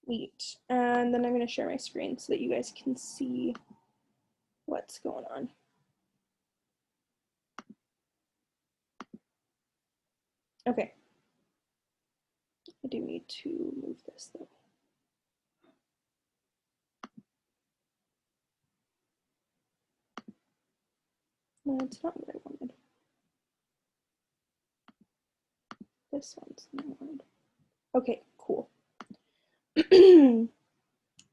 Neat. And then I'm going to share my screen so that you guys can see what's going on. Okay. I do need to move this though. No, it's not what I wanted. This one's what I wanted. Okay, cool.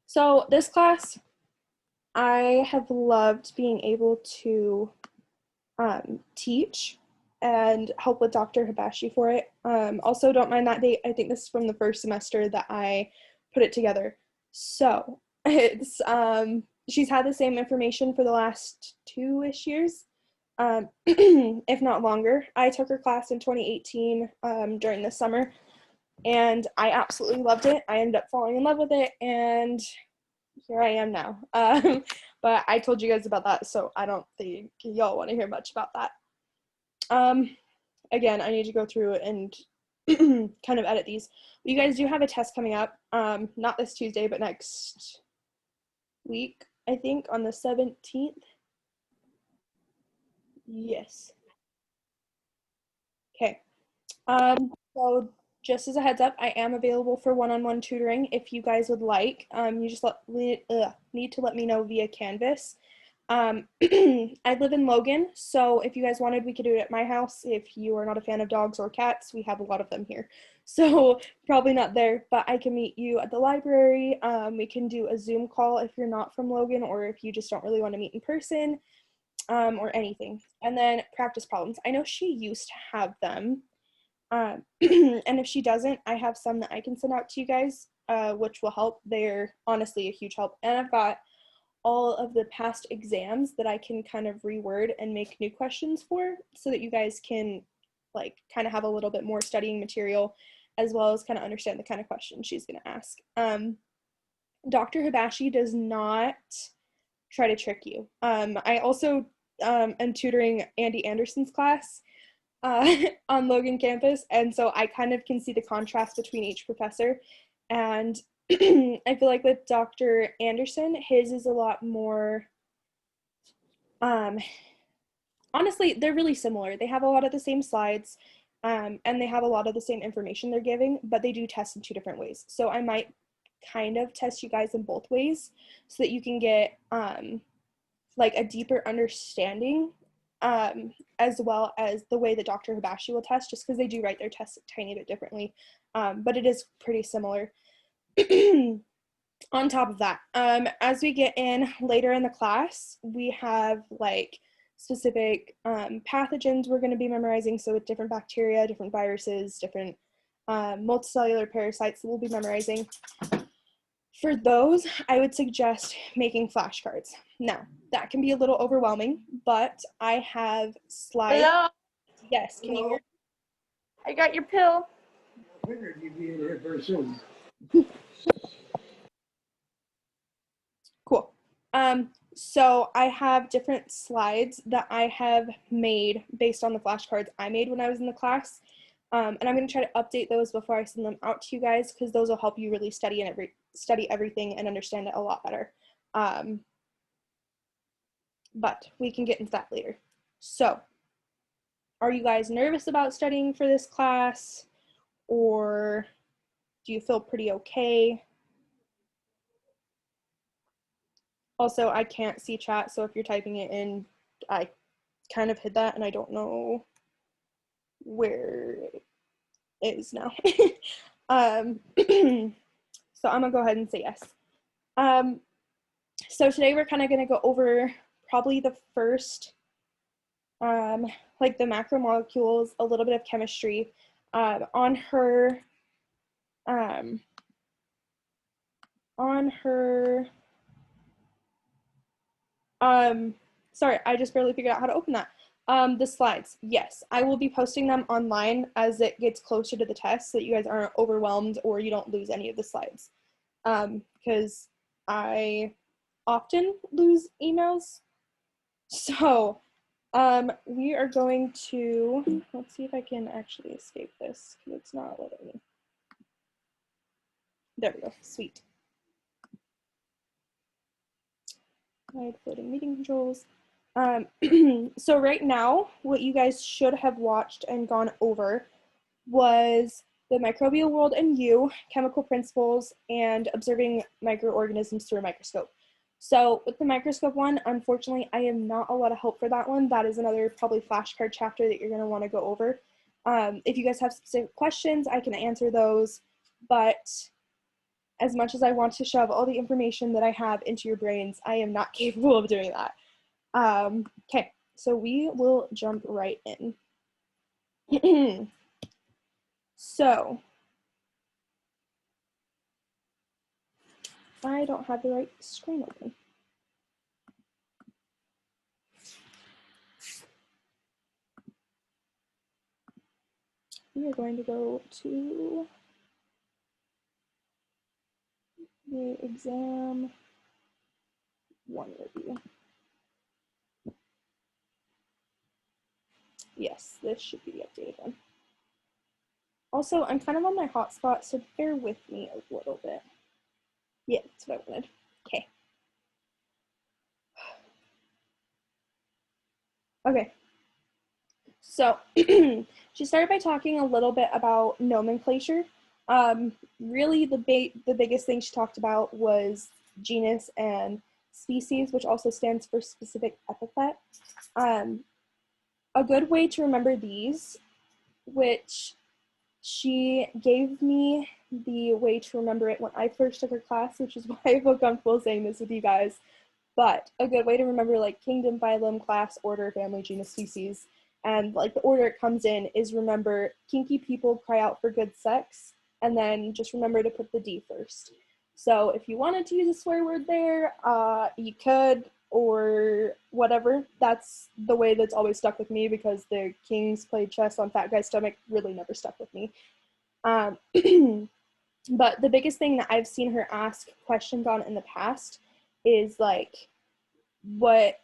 So this class, I have loved being able to teach and help with Dr. Hibashi for it. Also, don't mind that date. I think this is from the first semester that I put it together. So it's she's had the same information for the last 2-ish years, if not longer. I took her class in 2018 during the summer, and I absolutely loved it. I ended up falling in love with it, and here I am now. But I told you guys about that, so I don't think y'all want to hear much about that. Again, I need to go through and kind of edit these. You guys do have a test coming up, not this Tuesday, but next week, I think, on the 17th. Yes. Okay. So just as a heads up, I am available for one-on-one tutoring if you guys would like. You just need to let me know via Canvas. I live in Logan, so if you guys wanted, we could do it at my house. If you are not a fan of dogs or cats, we have a lot of them here. So probably not there, but I can meet you at the library. We can do a Zoom call if you're not from Logan or if you just don't really want to meet in person, or anything. And then practice problems. I know she used to have them. And if she doesn't, I have some that I can send out to you guys, which will help. They're honestly a huge help. And I've got all of the past exams that I can kind of reword and make new questions for so that you guys can like kind of have a little bit more studying material as well as kind of understand the kind of questions she's going to ask. Dr. Hibashi does not try to trick you. I also am tutoring Andy Anderson's class on Logan campus, and so I kind of can see the contrast between each professor. And I feel like with Dr. Anderson, his is a lot more, honestly, they're really similar. They have a lot of the same slides, and they have a lot of the same information they're giving, but they do test in 2 different ways. So I might kind of test you guys in both ways so that you can get like a deeper understanding, as well as the way that Dr. Hibashi will test, just because they do write their tests a tiny bit differently, but it is pretty similar. On top of that, as we get in later in the class, we have like specific pathogens we're going to be memorizing. So with different bacteria, different viruses, different multicellular parasites that we'll be memorizing. For those, I would suggest making flashcards. Now, that can be a little overwhelming, but I have slides. Hello? Yes, can you hear? I got your pill. I figured you'd be in here very soon. Cool. So I have different slides that I have made based on the flashcards I made when I was in the class. And I'm going to try to update those before I send them out to you guys, because those will help you really study everything and understand it a lot better. But we can get into that later. So, are you guys nervous about studying for this class, or do you feel pretty okay? Also, I can't see chat, so if you're typing it in, I kind of hid that and I don't know where it is now. So I'm gonna go ahead and say yes. So today we're kind of gonna go over probably the first, like the macromolecules, a little bit of chemistry. On her, sorry, I just barely figured out how to open that. The slides, yes, I will be posting them online as it gets closer to the test so that you guys aren't overwhelmed or you don't lose any of the slides. Because I often lose emails. So we are going to, let's see if I can actually escape this because it's not letting me. There we go, sweet. Hide floating meeting controls. So right now, what you guys should have watched and gone over was the microbial world and you, chemical principles, and observing microorganisms through a microscope. So with the microscope one, unfortunately, I am not a lot of help for that one. That is another probably flashcard chapter that you're going to want to go over. If you guys have specific questions, I can answer those, but as much as I want to shove all the information that I have into your brains, I am not capable of doing that. Okay, so we will jump right in. So, I don't have the right screen open. We are going to go to the exam one review. Yes, this should be the updated one. Also, I'm kind of on my hotspot, so bear with me a little bit. Yeah, that's what I wanted. Okay. Okay. So she started by talking a little bit about nomenclature. Really, the biggest thing she talked about was genus and species, which also stands for specific epithet. A good way to remember these, which she gave me the way to remember it when I first took her class, which is why I feel comfortable saying this with you guys. But a good way to remember like kingdom, phylum, class, order, family, genus, species, and like the order it comes in is remember kinky people cry out for good sex, and then just remember to put the D first. So if you wanted to use a swear word there, you could, or whatever. That's the way that's always stuck with me because the kings played chess on fat guy's stomach really never stuck with me. But the biggest thing that I've seen her ask questions on in the past is like, what's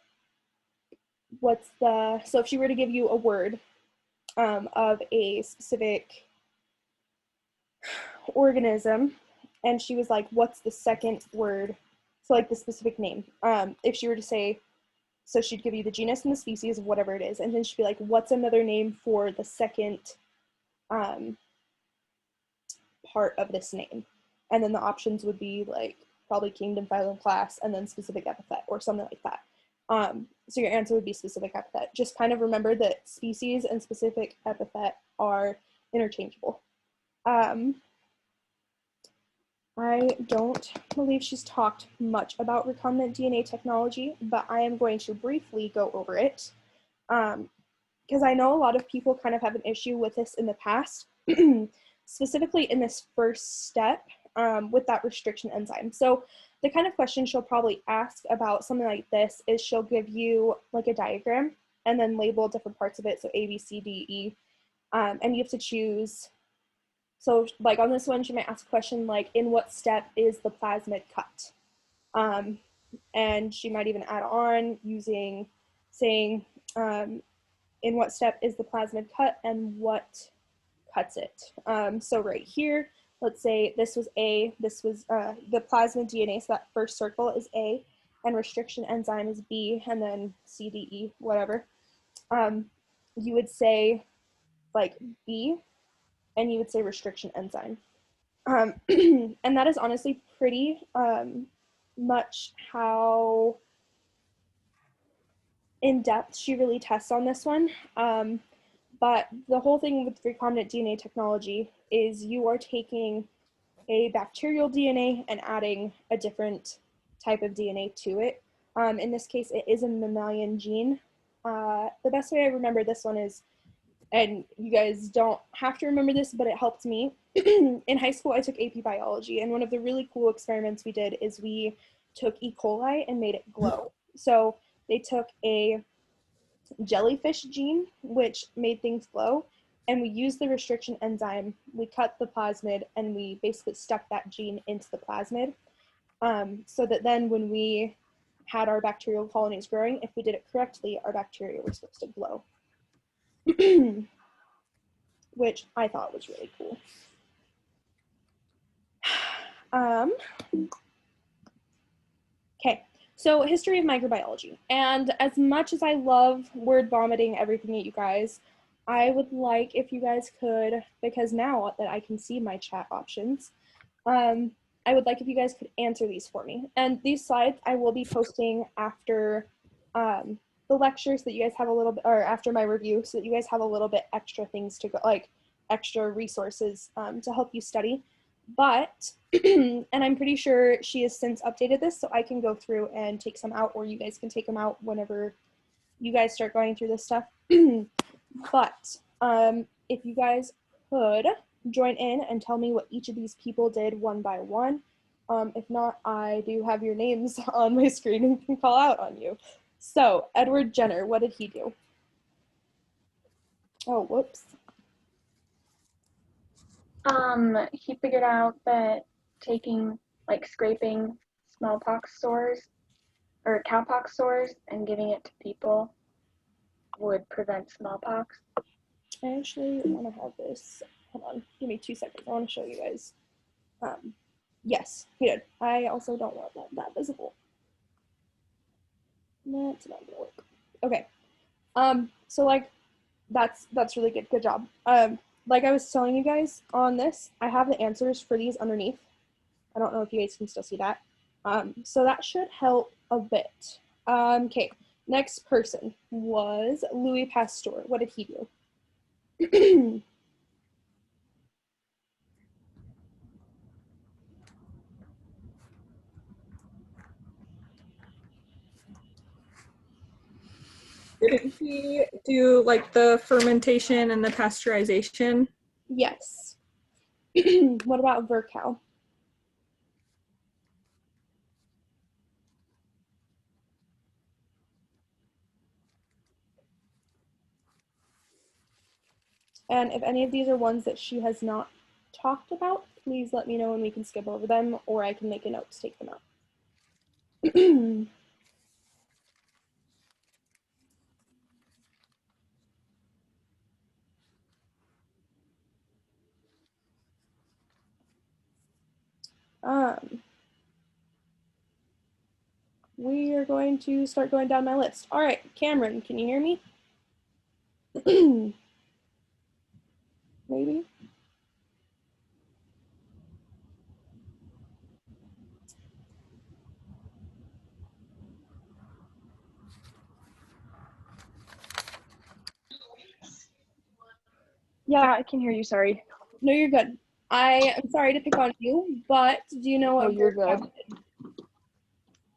the, so if she were to give you a word of a specific organism, and she was like, what's the second word? So like the specific name. If she were to say, so she'd give you the genus and the species of whatever it is, and then she'd be like, what's another name for the second part of this name? And then the options would be like probably kingdom, phylum, class, and then specific epithet or something like that. So your answer would be specific epithet. Just kind of remember that species and specific epithet are interchangeable. I don't believe she's talked much about recombinant DNA technology, but I am going to briefly go over it because I know a lot of people kind of have an issue with this in the past, specifically in this first step with that restriction enzyme. So the kind of question she'll probably ask about something like this is she'll give you like a diagram and then label different parts of it, so A, B, C, D, E, and you have to choose. So like on this one, she might ask a question like, in what step is the plasmid cut? And she might even add on saying, in what step is the plasmid cut and what cuts it? So right here, let's say this was A, this was the plasmid DNA, so that first circle is A, and restriction enzyme is B, and then C, D, E, whatever. You would say like B, and you would say restriction enzyme. And that is honestly pretty much how in depth she really tests on this one. But the whole thing with recombinant DNA technology is you are taking a bacterial DNA and adding a different type of DNA to it. In this case, it is a mammalian gene. The best way I remember this one is, and you guys don't have to remember this, but it helped me. In high school, I took AP biology, and one of the really cool experiments we did is we took E. coli and made it glow. So they took a jellyfish gene, which made things glow, and we used the restriction enzyme. We cut the plasmid, and we basically stuck that gene into the plasmid, so that then when we had our bacterial colonies growing, if we did it correctly, our bacteria were supposed to glow. Which I thought was really cool. Okay, so history of microbiology. And as much as I love word vomiting everything at you guys, I would like if you guys could, because now that I can see my chat options, I would like if you guys could answer these for me. And these slides I will be posting after the lecture so that you guys have a little bit, or after my review, so that you guys have a little bit extra things to go, like extra resources to help you study. But, and I'm pretty sure she has since updated this, so I can go through and take some out, or you guys can take them out whenever you guys start going through this stuff. But if you guys could join in and tell me what each of these people did one by one. If not, I do have your names on my screen and can call out on you. So, Edward Jenner, what did he do? Oh, whoops. He figured out that scraping smallpox sores or cowpox sores and giving it to people would prevent smallpox. I actually want to have this. Hold on, give me 2 seconds. I want to show you guys. Yes, he did. I also don't want that visible. That's not gonna work. Okay. So like that's really good. Good job. Like I was telling you guys on this, I have the answers for these underneath. I don't know if you guys can still see that. So that should help a bit. Okay, next person was Louis Pasteur. What did he do? Didn't he do like the fermentation and the pasteurization? Yes. What about Virchow? And if any of these are ones that she has not talked about, please let me know and we can skip over them, or I can make a note to take them out. We are going to start going down my list. All right, Cameron, can you hear me? Maybe. Yeah, I can hear you. Sorry. No, you're good. I am sorry to pick on you, but do you know what? Oh, you're good.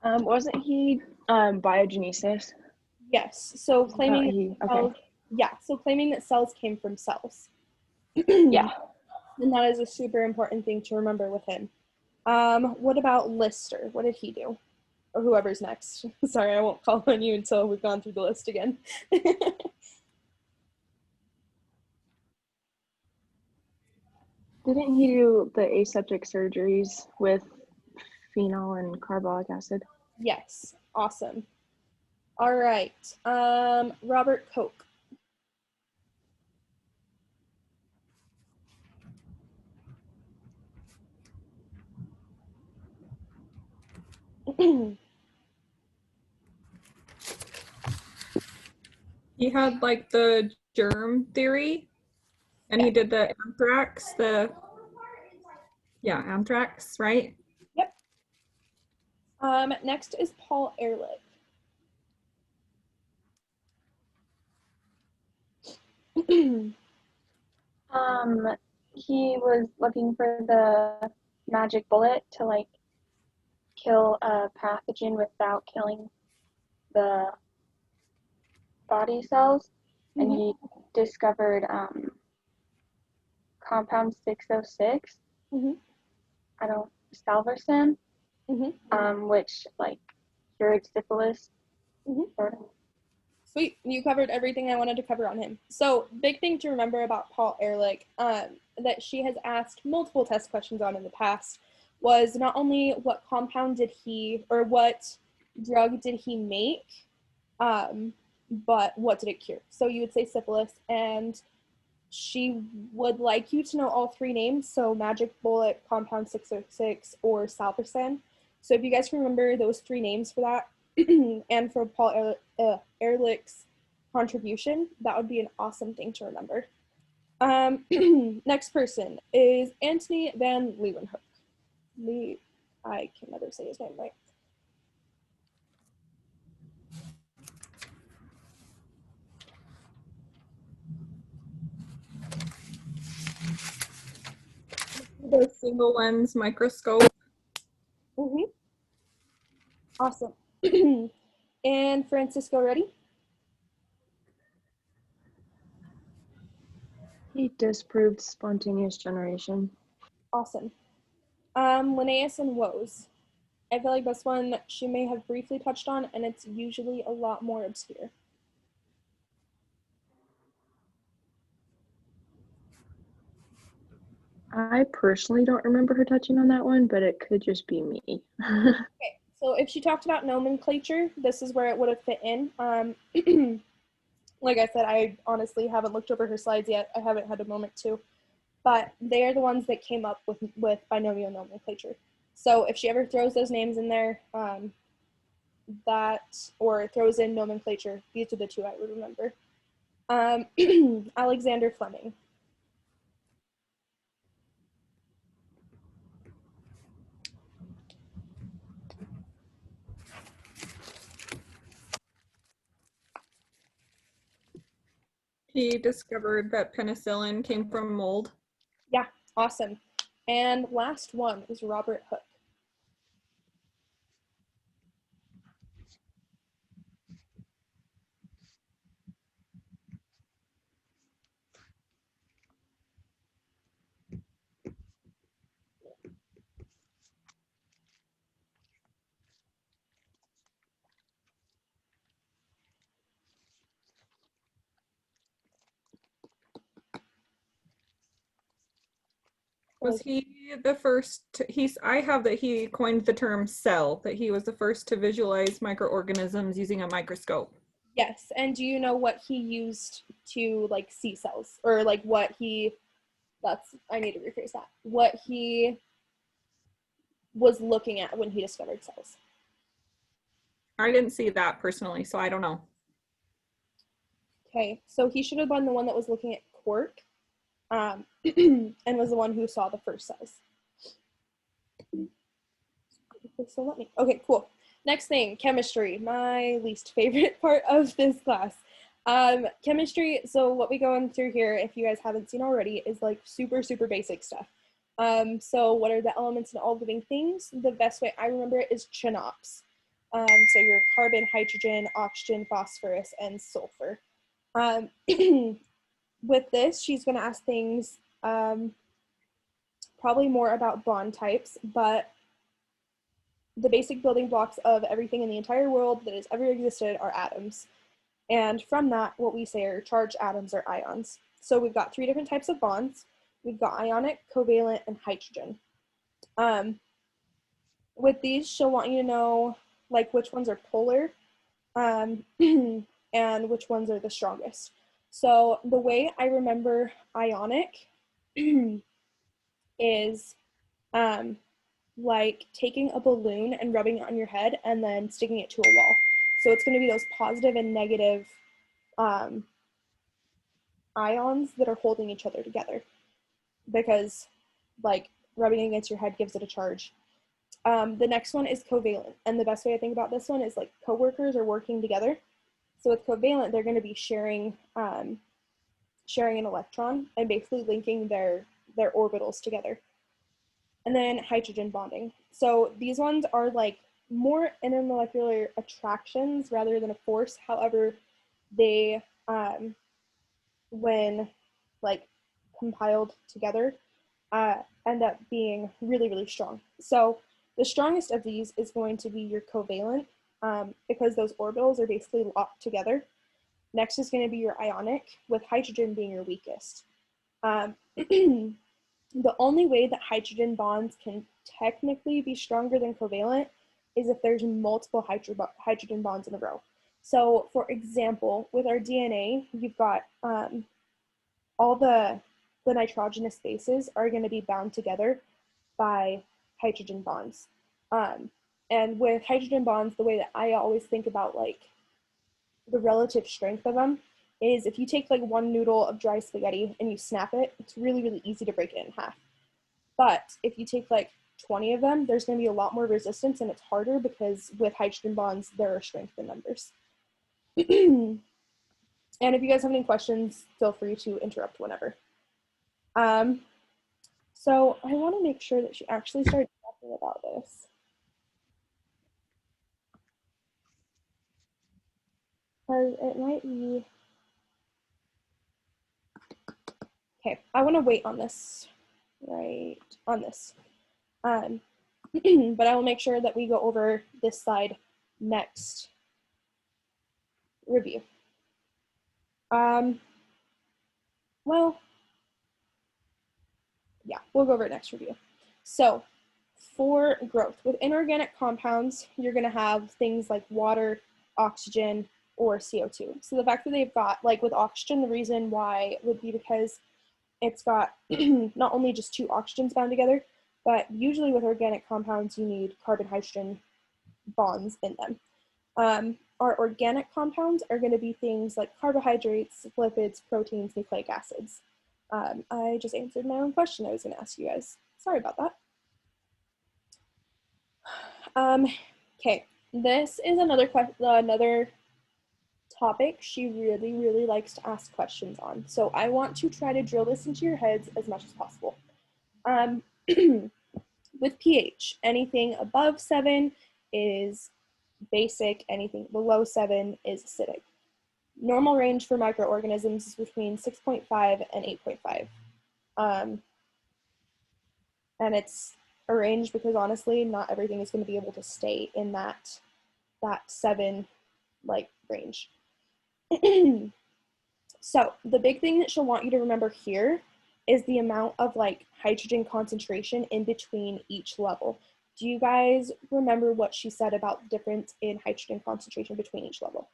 Wasn't he biogenesis? Yes. So claiming Okay. so claiming that cells came from cells. Yeah. And that is a super important thing to remember with him. What about Lister? What did he do? Or whoever's next. Sorry, I won't call on you until we've gone through the list again. Didn't he do the aseptic surgeries with phenol and carbolic acid? Yes. Awesome. All right. Robert Koch. He had like the germ theory, and he did the anthrax, anthrax, right? Yep. Next is Paul Ehrlich. He was looking for the magic bullet to kill a pathogen without killing the body cells, and he discovered compound 606. Salvarsan, which cured syphilis. Sort of. Sweet, you covered everything I wanted to cover on him. So, big thing to remember about Paul Ehrlich that she has asked multiple test questions on in the past was not only what compound did he, or what drug did he make, but what did it cure? So you would say syphilis, and She would like you to know all three names, so Magic Bullet, Compound 606, or Salpersan. So if you guys can remember those three names for that, and for Paul Ehrlich's contribution, that would be an awesome thing to remember. Next person is Antony van Leeuwenhoek. I can never say his name right. The single lens microscope. Mm-hmm. Awesome. And Francisco, ready? He disproved spontaneous generation. Awesome. Linnaeus and Woes. I feel like this one she may have briefly touched on, and it's usually a lot more obscure. I personally don't remember her touching on that one, but it could just be me. Okay, so if she talked about nomenclature, this is where it would have fit in. Like I said, I honestly haven't looked over her slides yet. I haven't had a moment to, but they are the ones that came up with binomial nomenclature. So if she ever throws those names in there, or throws in nomenclature, these are the two I would remember. Alexander Fleming. He discovered that penicillin came from mold. Yeah, awesome. And last one is Robert Hooke. Was he the first? I have that he coined the term cell, that he was the first to visualize microorganisms using a microscope. Yes, and do you know what he used to like see cells, or like what he? I need to rephrase that. What he was looking at when he discovered cells. I didn't see that personally, so I don't know. Okay, so he should have been the one that was looking at cork, and was the one who saw the first cells. So let me. Okay, cool. Next thing, chemistry. My least favorite part of this class. Chemistry. So what we going through here, if you guys haven't seen already, is like super basic stuff. So what are the elements in all living things? The best way I remember it is CHNOPS. So your carbon, hydrogen, oxygen, phosphorus, and sulfur. With this, she's going to ask things probably more about bond types, but the basic building blocks of everything in the entire world that has ever existed are atoms. And from that, what we say are charged atoms or ions. So we've got three different types of bonds. We've got ionic, covalent, and hydrogen. With these, she'll want you to know like which ones are polar and which ones are the strongest. So the way I remember ionic is like taking a balloon and rubbing it on your head and then sticking it to a wall. So it's going to be those positive and negative ions that are holding each other together, because like rubbing against your head gives it a charge. The next one is covalent, and the best way I think about this one is like coworkers are working together. So with covalent, they're going to be sharing an electron and basically linking their orbitals together. And then hydrogen bonding. So these ones are like more intermolecular attractions rather than a force. However, they, when like compiled together, end up being really strong. So the strongest of these is going to be your covalent, because those orbitals are basically locked together. Next is going to be your ionic, with hydrogen being your weakest. The only way that hydrogen bonds can technically be stronger than covalent is if there's multiple hydrogen bonds in a row. So for example, with our DNA, you've got all the nitrogenous bases are going to be bound together by hydrogen bonds. And with hydrogen bonds, the way that I always think about like the relative strength of them is if you take like one noodle of dry spaghetti and you snap it, it's really, really easy to break it in half. But if you take like 20 of them, there's going to be a lot more resistance and it's harder because with hydrogen bonds, there are strength in numbers. And if you guys have any questions, feel free to interrupt whenever. So I want to make sure that she actually started talking about this. Because it might be... Okay, I want to wait on this, right, on this. But I will make sure that we go over this slide next review. Well, yeah, we'll go over it next review. So for growth, with inorganic compounds, you're going to have things like water, oxygen, or CO2. So the fact that they've got, like with oxygen, the reason why would be because it's got not only just two oxygens bound together, but usually with organic compounds, you need carbon-hydrogen bonds in them. Our organic compounds are going to be things like carbohydrates, lipids, proteins, nucleic acids. I just answered my own question I was going to ask you guys. Sorry about that. Okay, this is another topic she really, really likes to ask questions on. So I want to try to drill this into your heads as much as possible. With pH, anything above 7 is basic, anything below 7 is acidic. Normal range for microorganisms is between 6.5 and 8.5. And it's a range because honestly, not everything is going to be able to stay in that 7 like range. So the big thing that she'll want you to remember here is the amount of like hydrogen concentration in between each level. Do you guys remember what she said about the difference in hydrogen concentration between each level?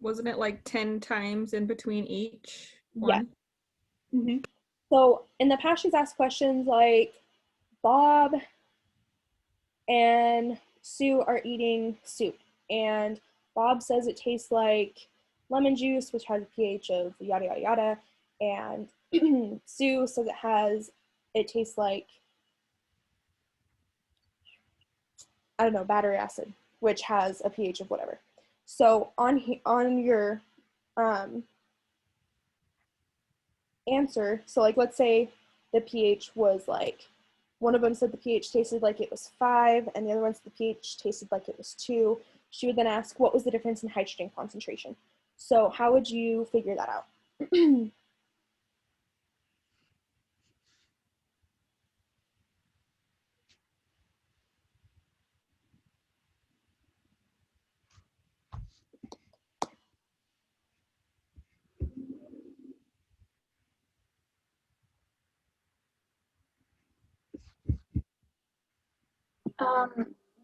Wasn't it like 10 times in between each one? Yeah. Mm-hmm. So in the past, she's asked questions like, Bob and Sue are eating soup, and Bob says it tastes like lemon juice, which has a pH of yada, yada, yada, and Sue says it tastes like, I don't know, battery acid, which has a pH of whatever. So on your answer, so like let's say the pH was like, one of them said the pH tasted like it was 5, and the other one said the pH tasted like it was 2. She would then ask, what was the difference in hydrogen concentration? So how would you figure that out?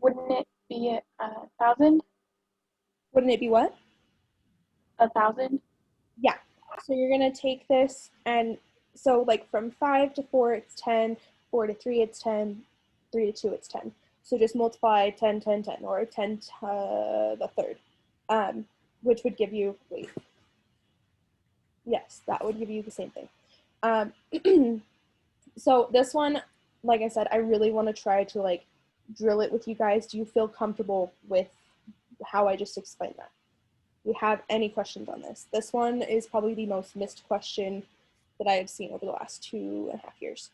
Wouldn't it be 1,000? Wouldn't it be what? 1,000? Yeah. So you're going to take this, and so like from 5 to 4, it's 10, 4 to 3, it's 10, 3 to 2, it's 10. So just multiply 10, 10, 10, or 10 to the third, which would give you, wait, yes, that would give you the same thing. So this one, like I said, I really want to try to like drill it with you guys. Do you feel comfortable with how I just explained that? Do you have any questions on this? This one is probably the most missed question that I have seen over the last 2.5 years.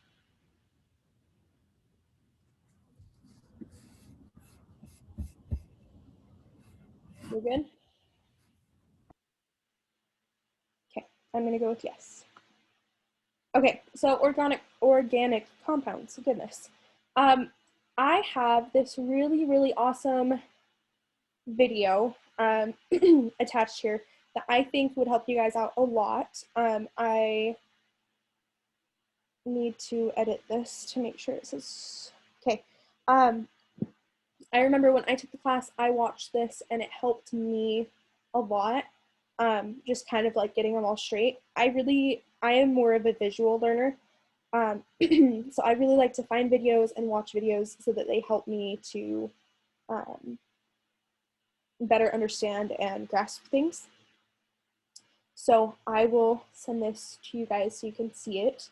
You're good? Okay, I'm gonna go with yes. Okay, so organic compounds, goodness. I have this really, really awesome video attached here that I think would help you guys out a lot. I need to edit this to make sure it says, okay. I remember when I took the class, I watched this and it helped me a lot. Just kind of like getting them all straight. I am more of a visual learner. So I really like to find videos and watch videos so that they help me to better understand and grasp things. So I will send this to you guys so you can see it,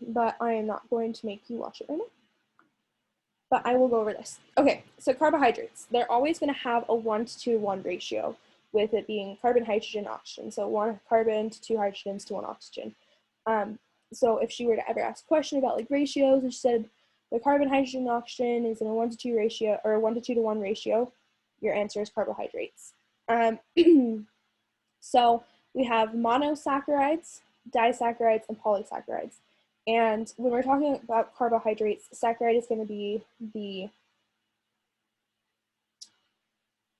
but I am not going to make you watch it right now. But I will go over this. Okay, so carbohydrates, they're always going to have a 1:1 ratio, with it being carbon, hydrogen, oxygen. So 1 carbon to 2 hydrogens to 1 oxygen. So if she were to ever ask a question about like ratios, and she said the carbon, hydrogen, oxygen is in a 1:2 ratio, or a 1:1 ratio, your answer is carbohydrates. So we have monosaccharides, disaccharides, and polysaccharides. And when we're talking about carbohydrates, saccharide is going to be the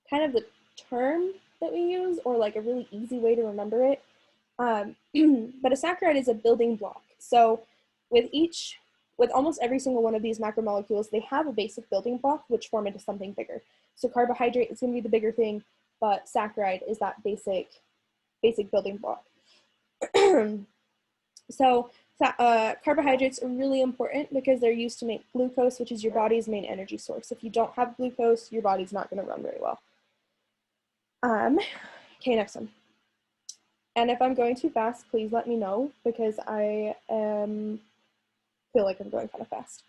kind of the term that we use, or like a really easy way to remember it. But a saccharide is a building block. So with almost every single one of these macromolecules, they have a basic building block which form into something bigger. So carbohydrate is going to be the bigger thing, but saccharide is that basic building block. So carbohydrates are really important because they're used to make glucose, which is your body's main energy source. If you don't have glucose, your body's not going to run very well. Okay, next one. And if I'm going too fast, please let me know, because I feel like I'm going kind of fast.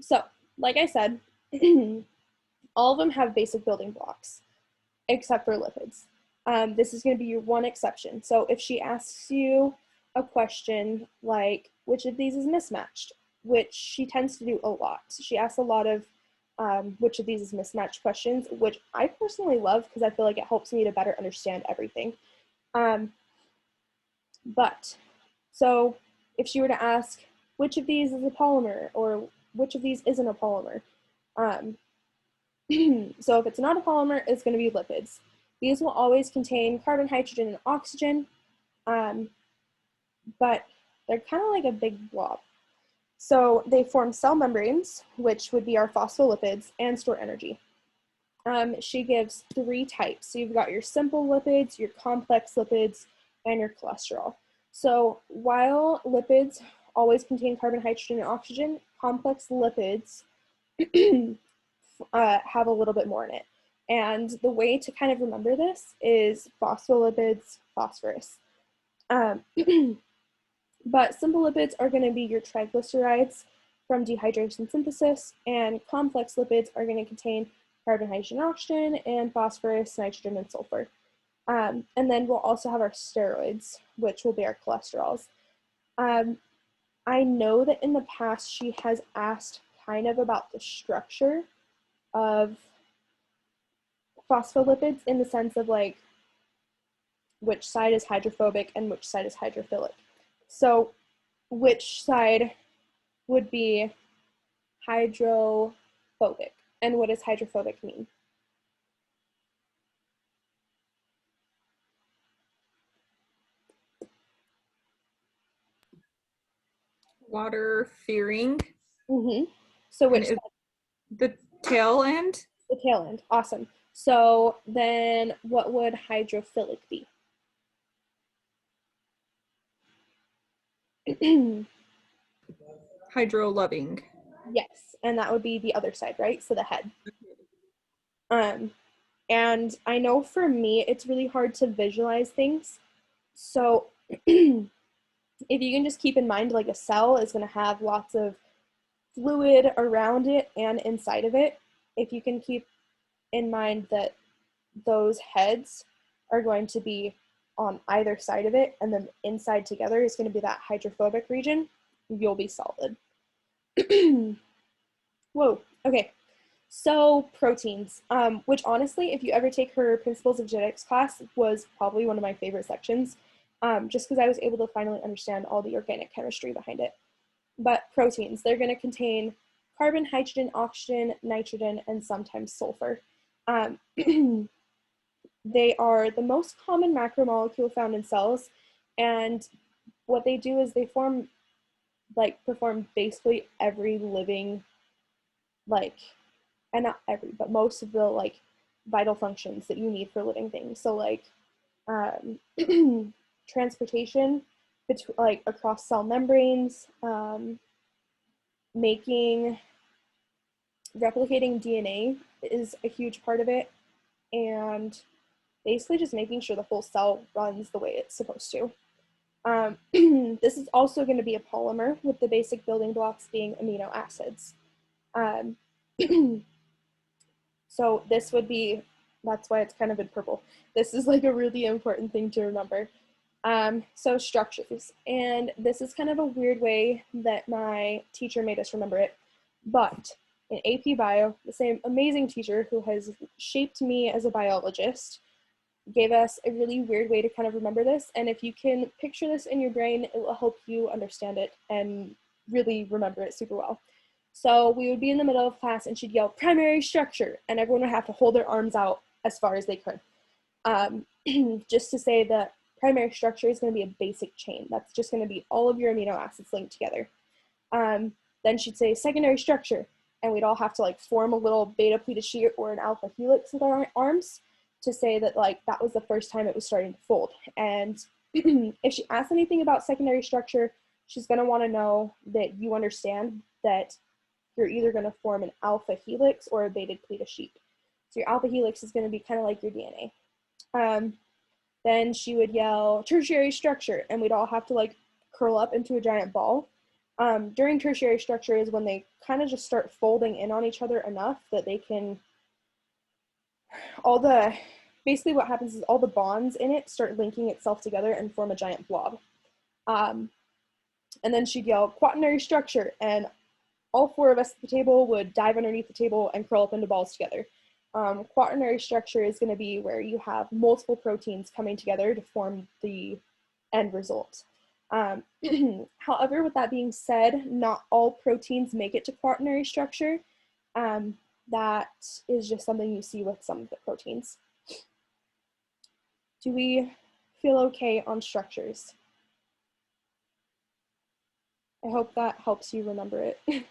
So, like I said, all of them have basic building blocks, except for lipids. This is going to be your one exception. So if she asks you a question like, which of these is mismatched, which she tends to do a lot. She asks a lot of which of these is mismatched questions, which I personally love because I feel like it helps me to better understand everything. But, so if she were to ask, which of these is a polymer, or which of these isn't a polymer? So if it's not a polymer, it's going to be lipids. These will always contain carbon, hydrogen, and oxygen, but they're kind of like a big blob. So they form cell membranes, which would be our phospholipids, and store energy. She gives 3 types. So you've got your simple lipids, your complex lipids, and your cholesterol. So while lipids always contain carbon, hydrogen, and oxygen, complex lipids have a little bit more in it. And the way to kind of remember this is phospholipids, phosphorus. But simple lipids are going to be your triglycerides from dehydration synthesis, and complex lipids are going to contain carbon, hydrogen, oxygen, and phosphorus, nitrogen, and sulfur. And then we'll also have our steroids, which will be our cholesterols. I know that in the past she has asked kind of about the structure of phospholipids, in the sense of like which side is hydrophobic and which side is hydrophilic. So which side would be hydrophobic, and what does hydrophobic mean? Water fearing. So which side? The tail end? The tail end. Awesome. So then what would hydrophilic be? Hydro loving. Yes, and that would be the other side, right? So the head. And I know for me, it's really hard to visualize things. So if you can just keep in mind, like a cell is going to have lots of fluid around it and inside of it. If you can keep in mind that those heads are going to be on either side of it, and then inside together is going to be that hydrophobic region, you'll be solid. Whoa, okay. So proteins, which honestly, if you ever take her Principles of Genetics class, was probably one of my favorite sections, just because I was able to finally understand all the organic chemistry behind it. But proteins, they're going to contain carbon, hydrogen, oxygen, nitrogen, and sometimes sulfur. They are the most common macromolecule found in cells, and what they do is they perform basically every living and not every, but most of the like vital functions that you need for living things. So like transportation between like across cell membranes, making replicating DNA is a huge part of it, and basically just making sure the whole cell runs the way it's supposed to. This is also going to be a polymer, with the basic building blocks being amino acids. So this would be, that's why it's kind of in purple. This is like a really important thing to remember. So structures, and this is kind of a weird way that my teacher made us remember it, but in AP Bio, the same amazing teacher who has shaped me as a biologist gave us a really weird way to kind of remember this, and if you can picture this in your brain, it will help you understand it and really remember it super well. So we would be in the middle of class and she'd yell, primary structure, and everyone would have to hold their arms out as far as they could. Just to say that primary structure is going to be a basic chain. That's just going to be all of your amino acids linked together. Then she'd say secondary structure, and we'd all have to like form a little beta pleated sheet or an alpha helix with our arms to say that like that was the first time it was starting to fold. And if she asks anything about secondary structure, she's going to want to know that you understand that you're either going to form an alpha helix or a beta pleated sheet. So your alpha helix is going to be kind of like your DNA. Then she would yell tertiary structure, and we'd all have to like curl up into a giant ball. During tertiary structure is when they kind of just start folding in on each other enough that they can, basically what happens is all the bonds in it start linking itself together and form a giant blob. And then she'd yell quaternary structure, and all four of us at the table would dive underneath the table and curl up into balls together. Quaternary structure is going to be where you have multiple proteins coming together to form the end result. However, with that being said, not all proteins make it to quaternary structure. That is just something you see with some of the proteins. Do we feel okay on structures? I hope that helps you remember it.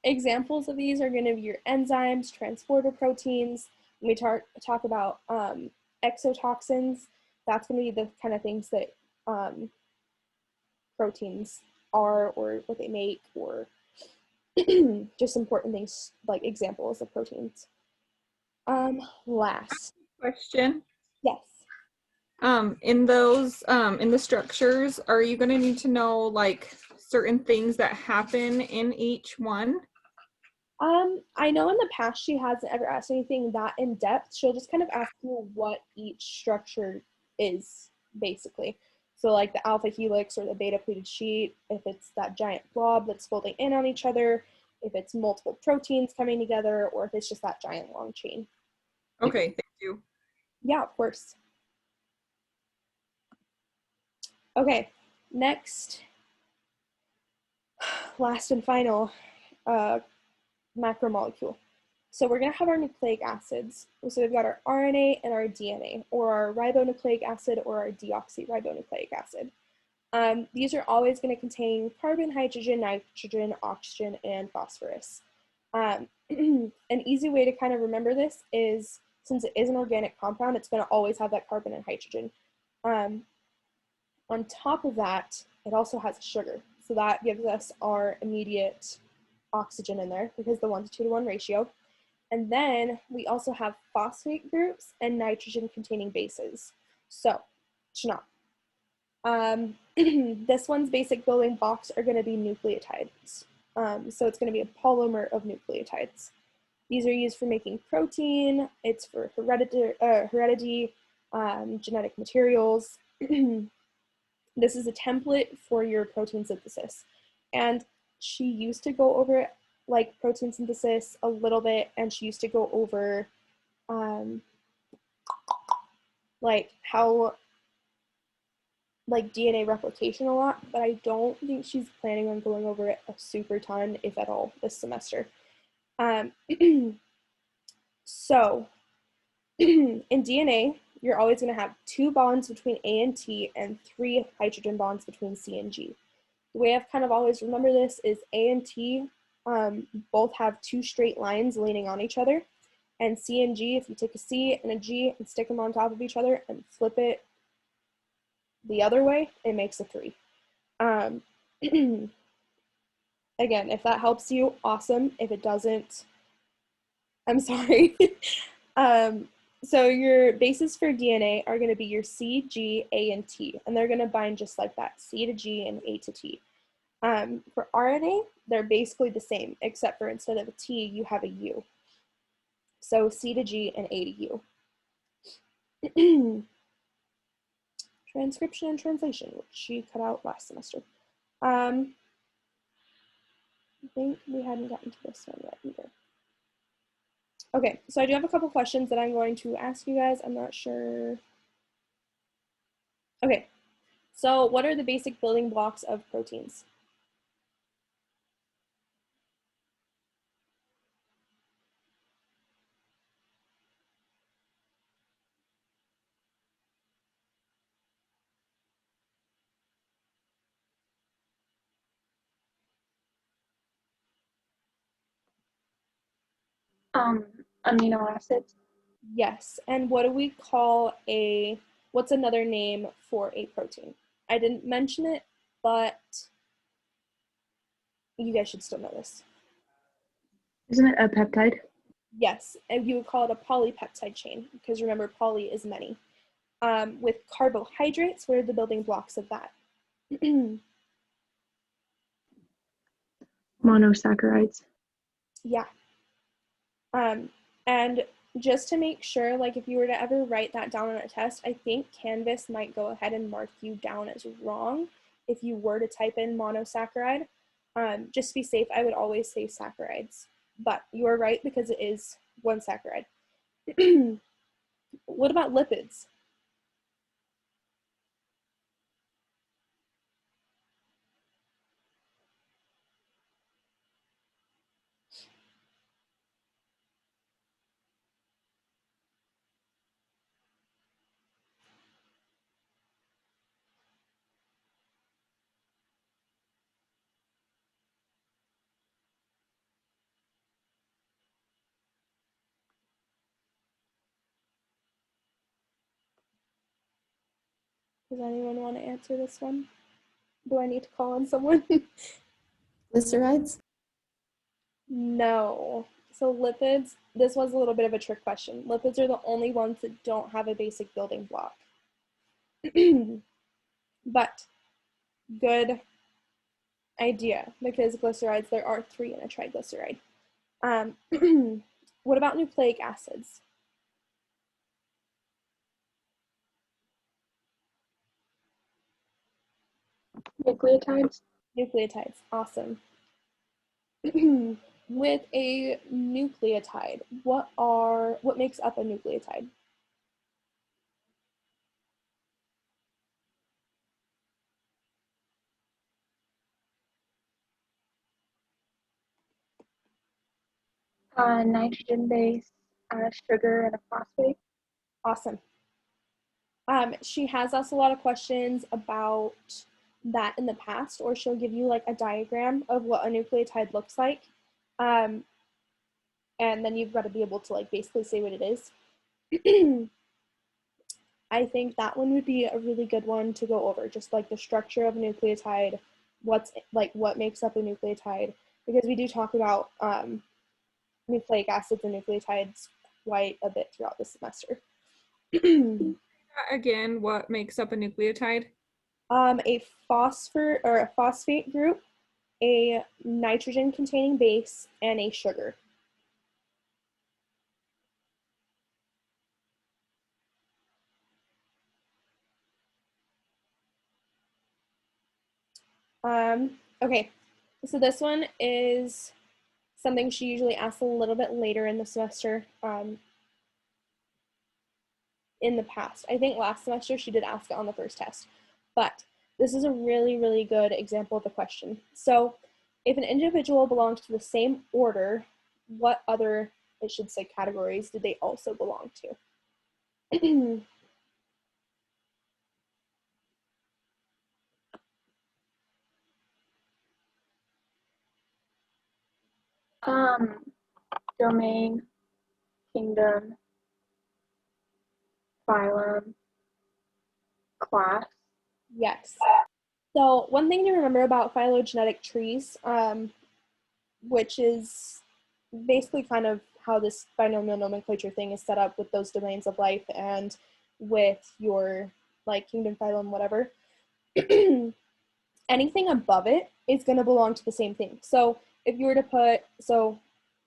Examples of these are going to be your enzymes, transporter proteins. When we talk about exotoxins, that's going to be the kind of things that proteins are, or what they make, or just important things like examples of proteins. Last. Question. Yes. In those, in the structures, are you going to need to know like certain things that happen in each one? I know in the past she hasn't ever asked anything that in depth. She'll just kind of ask you what each structure is, basically. So like the alpha helix or the beta pleated sheet, if it's that giant blob that's folding in on each other, if it's multiple proteins coming together, or if it's just that giant long chain. Okay, thank you. Yeah, of course. Okay, next, last and final, macromolecule. So we're going to have our nucleic acids. So we've got our RNA and our DNA, or our ribonucleic acid or our deoxyribonucleic acid. These are always going to contain carbon, hydrogen, nitrogen, oxygen, and phosphorus. An easy way to kind of remember this is, since it is an organic compound, it's going to always have that carbon and hydrogen. On top of that, it also has a sugar. So that gives us our immediate oxygen in there because the 1:2:1 ratio. And then we also have phosphate groups and nitrogen containing bases. So, Shana, this one's basic building blocks are going to be nucleotides. So it's going to be a polymer of nucleotides. These are used for making protein. It's for heredity, genetic materials. This is a template for your protein synthesis. And she used to go over like protein synthesis a little bit, and she used to go over like how like DNA replication a lot, but I don't think she's planning on going over it a super ton, if at all, this semester. So in DNA, you're always going to have 2 bonds between A and T and 3 hydrogen bonds between C and G. The way I've kind of always remembered this is A and T both have two straight lines leaning on each other. And C and G, if you take a C and a G and stick them on top of each other and flip it the other way, it makes a 3. Again, if that helps you, awesome. If it doesn't, I'm sorry. So your bases for DNA are going to be your C, G, A, and T, and they're going to bind just like that, C to G and A to T. For RNA, they're basically the same, except for instead of a T, you have a U. So C to G and A to U. Transcription and translation, which she cut out last semester. I think we hadn't gotten to this one yet either. Okay, so I do have a couple questions that I'm going to ask you guys. I'm not sure. Okay, so what are the basic building blocks of proteins? Amino acids. Yes, and what do we call what's another name for a protein? I didn't mention it, but you guys should still know this. Isn't it a peptide? Yes, and you would call it a polypeptide chain, because remember, poly is many. With carbohydrates, what are the building blocks of that? Monosaccharides. Yeah. And just to make sure, like if you were to ever write that down on a test, I think Canvas might go ahead and mark you down as wrong if you were to type in monosaccharide. Just to be safe, I would always say saccharides, but you are right because it is one saccharide. What about lipids? Does anyone want to answer this one? Do I need to call on someone? Glycerides? No. So lipids, this was a little bit of a trick question. Lipids are the only ones that don't have a basic building block. But good idea, because glycerides, there are 3 in a triglyceride. What about nucleic acids? Nucleotides. Nucleotides, awesome. With a nucleotide, what makes up a nucleotide? Nitrogen base, sugar, and a phosphate. Awesome. She has asked a lot of questions about that in the past, or she'll give you like a diagram of what a nucleotide looks like. And then you've got to be able to like basically say what it is. I think that one would be a really good one to go over, just like the structure of a nucleotide, what makes up a nucleotide, because we do talk about nucleic acids and nucleotides quite a bit throughout the semester. Again, what makes up a nucleotide? A phosphor or a phosphate group, a nitrogen containing base, and a sugar. Okay, so this one is something she usually asks a little bit later in the semester. In the past, I think last semester she did ask it on the first test, but this is a really, really good example of the question. So if an individual belongs to the same order, what other, it should say categories, did they also belong to? Domain, kingdom, phylum, class. Yes. So one thing to remember about phylogenetic trees, which is basically kind of how this binomial nomenclature thing is set up with those domains of life and with your like kingdom, phylum, whatever. Anything above it is going to belong to the same thing. So if you were to put,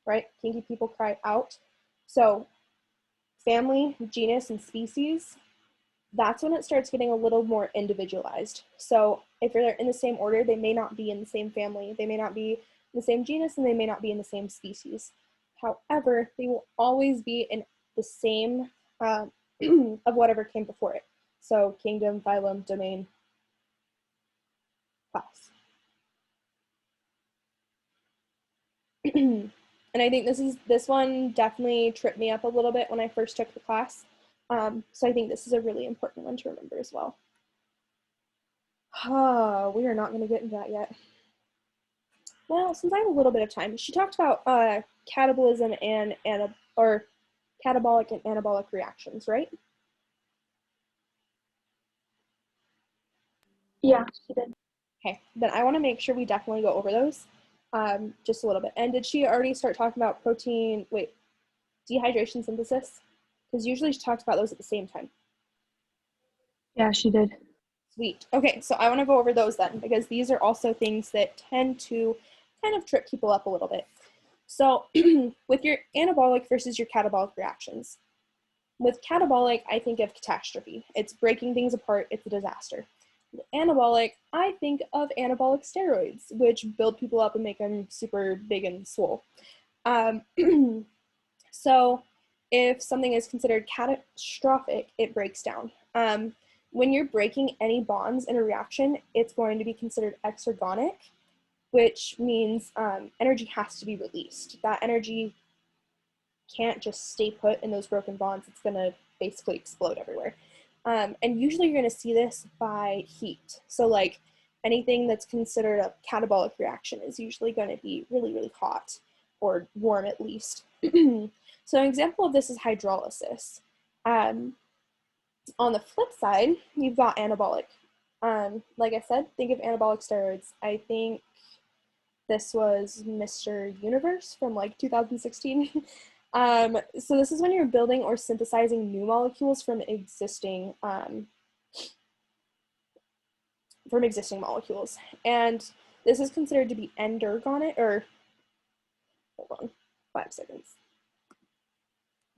right, kinky people cry out. So family, genus, and species, that's when it starts getting a little more individualized. So if they're in the same order, they may not be in the same family, they may not be in the same genus, and they may not be in the same species. However, they will always be in the same of whatever came before it. So kingdom, phylum, domain, class. And I think this one definitely tripped me up a little bit when I first took the class. So I think this is a really important one to remember as well. We are not going to get into that yet. Well, since I have a little bit of time, she talked about catabolism and catabolic and anabolic reactions, right? Yeah, she did. Okay, then I want to make sure we definitely go over those just a little bit. And did she already start talking about dehydration synthesis? Because usually she talks about those at the same time. Yeah, she did. Sweet. Okay, so I want to go over those then, because these are also things that tend to kind of trip people up a little bit. So with your anabolic versus your catabolic reactions. With catabolic, I think of catastrophe. It's breaking things apart, it's a disaster. With anabolic, I think of anabolic steroids, which build people up and make them super big and swole. So if something is considered catastrophic, it breaks down. When you're breaking any bonds in a reaction, it's going to be considered exergonic, which means energy has to be released. That energy can't just stay put in those broken bonds. It's going to basically explode everywhere. And usually you're going to see this by heat. So like anything that's considered a catabolic reaction is usually going to be really, really hot or warm at least. So an example of this is hydrolysis. On the flip side, you've got anabolic. Like I said, think of anabolic steroids. I think this was Mr. Universe from like 2016. So this is when you're building or synthesizing new molecules from existing molecules. And this is considered to be endergonic, or hold on, 5 seconds.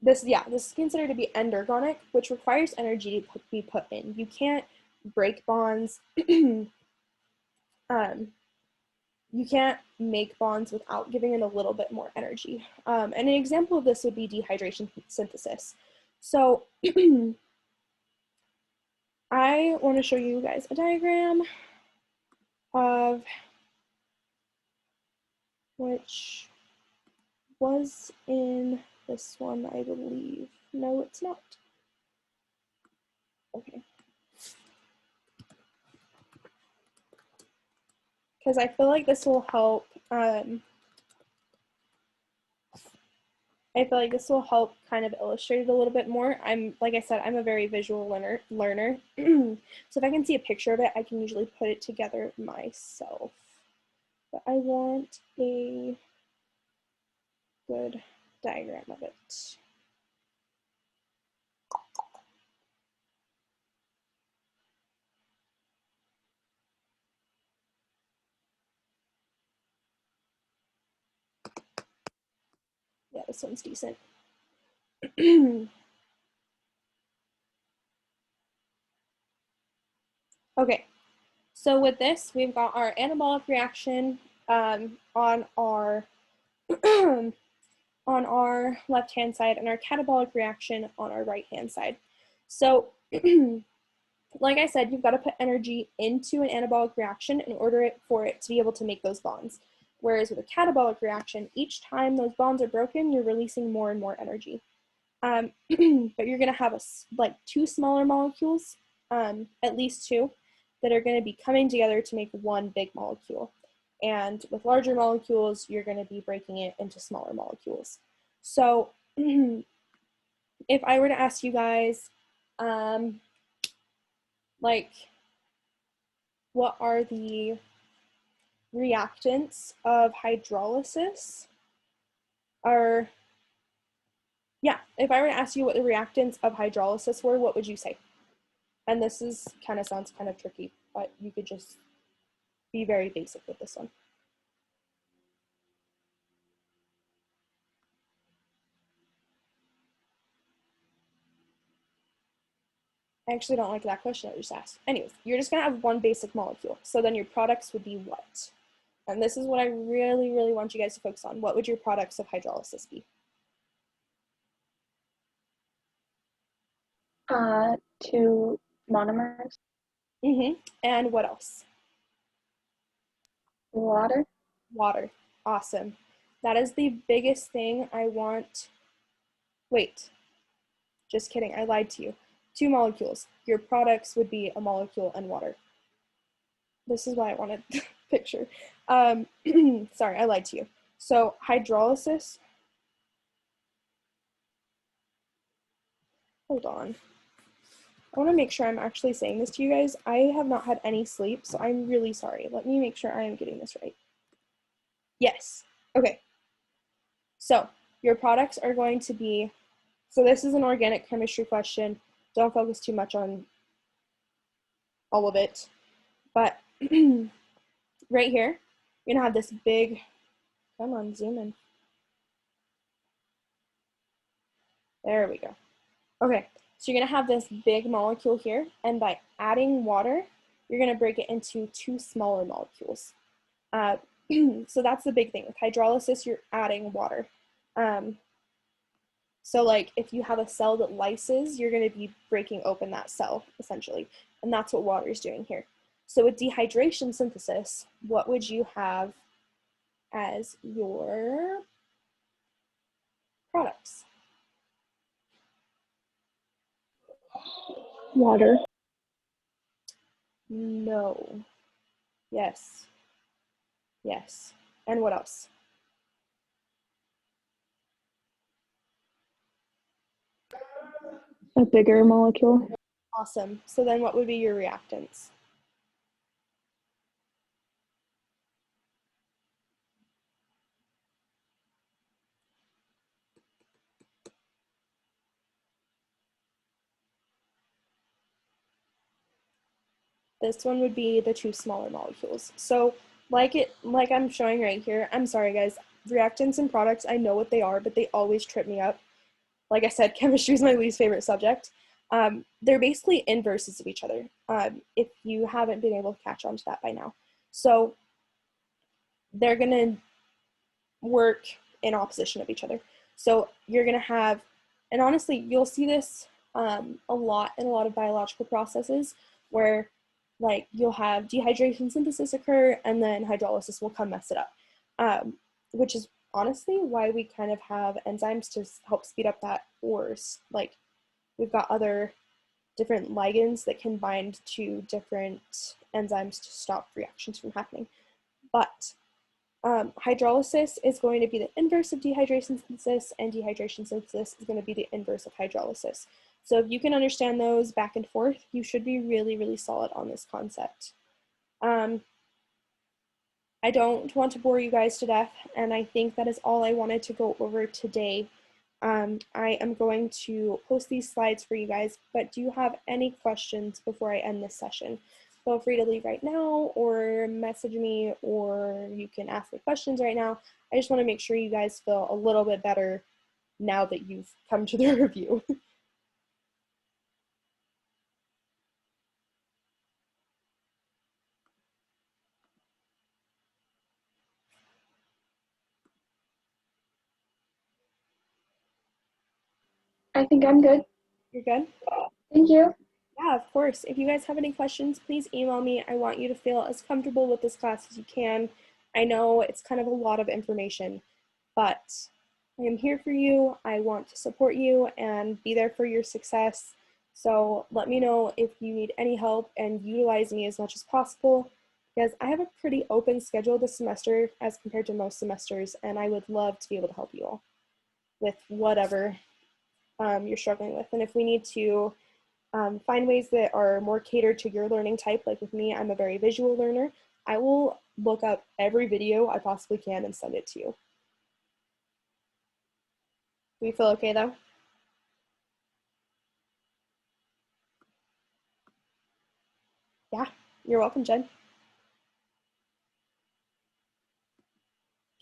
This is considered to be endergonic, which requires energy to be put in. You can't break bonds. You can't make bonds without giving it a little bit more energy. And an example of this would be dehydration synthesis. So I want to show you guys a diagram of which was in this one, I believe. No, it's not. Okay. Because I feel like this will help. I feel like this will help kind of illustrate it a little bit more. Like I said, I'm a very visual learner. So if I can see a picture of it, I can usually put it together myself. But I want a good diagram of it. Yeah, this one's decent. Okay, so with this, we've got our anabolic reaction on our on our left-hand side and our catabolic reaction on our right-hand side. So like I said, you've got to put energy into an anabolic reaction in order for it to be able to make those bonds. Whereas with a catabolic reaction, each time those bonds are broken, you're releasing more and more energy. But you're going to have like 2 smaller molecules, at least 2, that are going to be coming together to make one big molecule. And with larger molecules, you're going to be breaking it into smaller molecules. So if I were to ask you guys, like, what are the reactants of hydrolysis? Or, yeah, if I were to ask you what the reactants of hydrolysis were, what would you say? And this is kind of sounds kind of tricky, but you could just be very basic with this one. I actually don't like that question I just asked. Anyways, you're just gonna have one basic molecule. So then your products would be what? And this is what I really, really want you guys to focus on. What would your products of hydrolysis be? Two monomers. And what else? Water. Water. Awesome. That is the biggest thing I want. Wait, just kidding. I lied to you. Two molecules. Your products would be a molecule and water. This is why I wanted a picture. Sorry, I lied to you. So hydrolysis. Hold on. I want to make sure I'm actually saying this to you guys. I have not had any sleep, so I'm really sorry. Let me make sure I am getting this right. Yes. Okay. So your products are going to be, so this is an organic chemistry question. Don't focus too much on all of it. But right here, you're going to have this big, come on, zoom in. There we go. Okay, so you're going to have this big molecule here, and by adding water, you're going to break it into two smaller molecules. So that's the big thing. With hydrolysis, you're adding water. So like if you have a cell that lyses, you're going to be breaking open that cell, essentially. And that's what water is doing here. So with dehydration synthesis, what would you have as your products? Water. No. Yes. Yes. And what else? A bigger molecule. Awesome. So then what would be your reactants? This one would be the two smaller molecules. So like I'm showing right here, I'm sorry guys, reactants and products, I know what they are, but they always trip me up. Like I said, chemistry is my least favorite subject. They're basically inverses of each other, if you haven't been able to catch on to that by now. So they're gonna work in opposition of each other. So you're gonna have, and honestly, you'll see this a lot in a lot of biological processes where like you'll have dehydration synthesis occur and then hydrolysis will come mess it up, which is honestly why we kind of have enzymes to help speed up that ores. Like we've got other different ligands that can bind to different enzymes to stop reactions from happening. But hydrolysis is going to be the inverse of dehydration synthesis, and dehydration synthesis is going to be the inverse of hydrolysis. So if you can understand those back and forth, you should be really, really solid on this concept. I don't want to bore you guys to death, and I think that is all I wanted to go over today. I am going to post these slides for you guys, but do you have any questions before I end this session? Feel free to leave right now or message me, or you can ask me questions right now. I just want to make sure you guys feel a little bit better now that you've come to the review. I think I'm good. You're good? Thank you. Yeah, of course. If you guys have any questions, please email me. I want you to feel as comfortable with this class as you can. I know it's kind of a lot of information, but I am here for you. I want to support you and be there for your success. So let me know if you need any help and utilize me as much as possible. because I have a pretty open schedule this semester as compared to most semesters, and I would love to be able to help you all with whatever you're struggling with. And if we need to find ways that are more catered to your learning type, like with me, I'm a very visual learner, I will look up every video I possibly can and send it to you. Do you feel okay though? Yeah, you're welcome, Jen.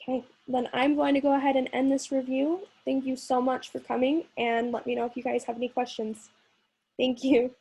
Okay, then I'm going to go ahead and end this review. Thank you so much for coming, and let me know if you guys have any questions. Thank you.